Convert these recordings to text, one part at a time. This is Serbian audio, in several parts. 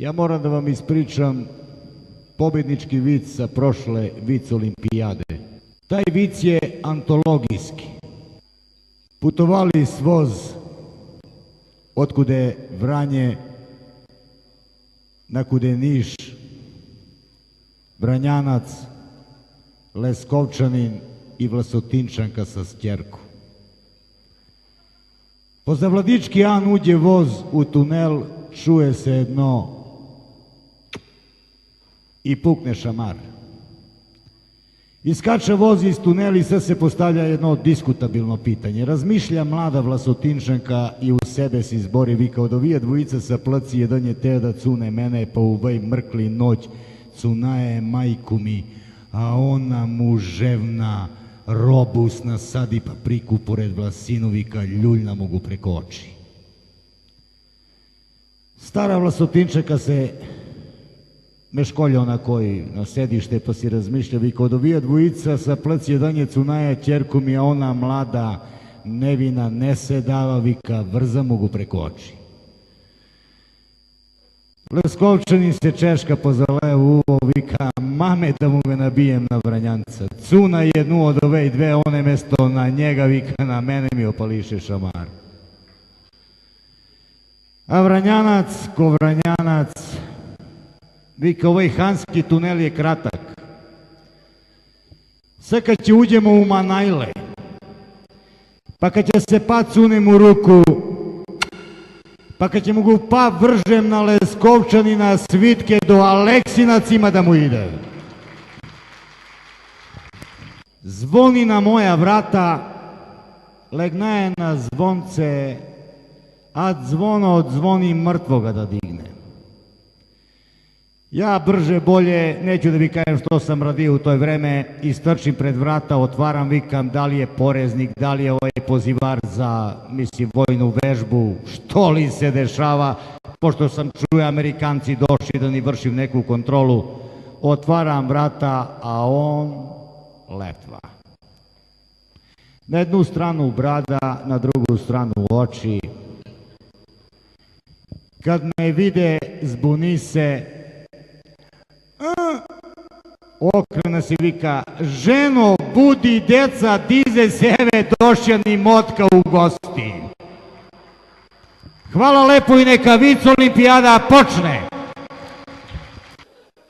Ja moram da vam ispričam pobednički vic sa prošle vic olimpijade. Taj vic je antologijski. Putovali s voz otkude Vranje, nakude Niš, Vranjanac, Leskovčanin i Vlasotinčanka sa stjerku. Poza Vladički An uđe voz u tunel, čuje se jedno i pukne šamar. Iskače voz iz tunela i sad se postavlja jedno diskutabilno pitanje. Razmišlja mlada Vlasotinčanka i u sebe se izbori, vika, od ovija dvojica sa placi jedan je te da cune mene, pa u vaj mrkli noć cunaje majku mi, a ona muževna, robusna, sadi papriku pored Vlasinu, vika, ljuljna mogu preko oči. Stara Vlasotinčanka se meškolja ona koji na sedište, pa si razmišlja, vika, od ovija dvojica sa placi jedan je cunaja ćerku mi, a ona mlada, nevina, ne se dava, vika, vrza mogu preko oči. Leskovčanin se češka poza levo uvo, vika, mame da mu ga nabijem na Vranjanca. Cuna jednu od ove i dve, one mesto na njega, vika, na mene mi opališe šamar. A Vranjanac, ko Vranjanac, vika, ovaj hanski tunel je kratak. Sad kad će uđemo u Manajle, pa kad će se pa cunem u ruku, pa kad ćemo ga pa vržem na Leskovčanina svitke do Aleksinac ima da mu ide. Zvoni na moja vrata, legnaje na zvonce, a zvono odzvoni mrtvoga da digne. Ja brže bolje, neću da vi kajem što sam radio u toj vreme, istrčim pred vrata, otvaram, vikam da li je poreznik, da li je ovaj pozivar za, mislim, vojnu vežbu, što li se dešava, pošto sam čuje Amerikanci došli da ni vršim neku kontrolu, otvaram vrata, a on letva. Na jednu stranu brada, na drugu stranu oči. Kad me vide, zbuni se, okrene se, vika, ženo, budi deca, dize seve, došljani motka u gosti. Hvala lepo i neka vic olimpijada počne.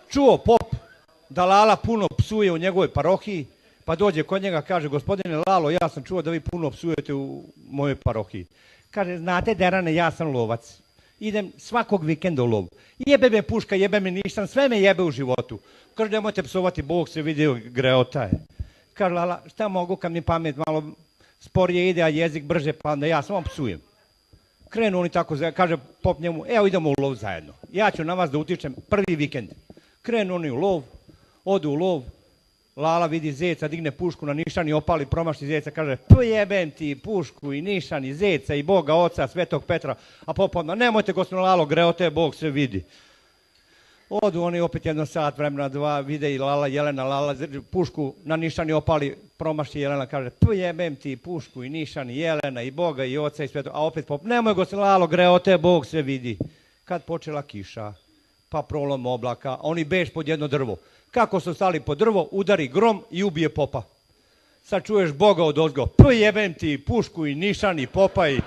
Čuo pop da Lala puno psuje u njegovoj parohiji, pa dođe kod njega, kaže, gospodine Lalo, ja sam čuo da vi puno psujete u mojoj parohiji. Kaže, znate, Derane, ja sam lovac. Idem svakog vikenda u lov. Jebe me puška, jebe me ništa, sve me jebe u životu. Kaže, nemojte psovati, Bog se vidio, greota je. Kaže, Lala, šta mogu kad mi pamet malo sporije ide, a jezik brže, pa onda ja samo psujem. Krenu oni tako, kaže pop njemu, evo idemo u lov zajedno. Ja ću na vas da utičem prvi vikend. Krenu oni u lov, odu u lov, Lala vidi zeca, digne pušku na nišani, opali, promaši zeca, kaže, jebem ti pušku i nišani, zeca i Boga, Oca, Svetog Petra, a pop onda, nemojte gospodine Lalo, greote, Bog se vidi. Odu oni opet jedno sat vremena, dva, vide i Lala, Jelena, Lala, pušku na nišani opali, promaši Jelena, kaže, jebem ti pušku i nišani, Jelena i Boga i Oca i Svetog, a opet pop, nemoj gospodine Lalo, greote, Bog se vidi. Kad počela kiša, pa prolom oblaka, oni beš pod jedno drvo. Kako su stali pod drvo, udari grom i ubije popa. Sad čuješ Boga od ozgo, jebem ti pušku i nišan i popa i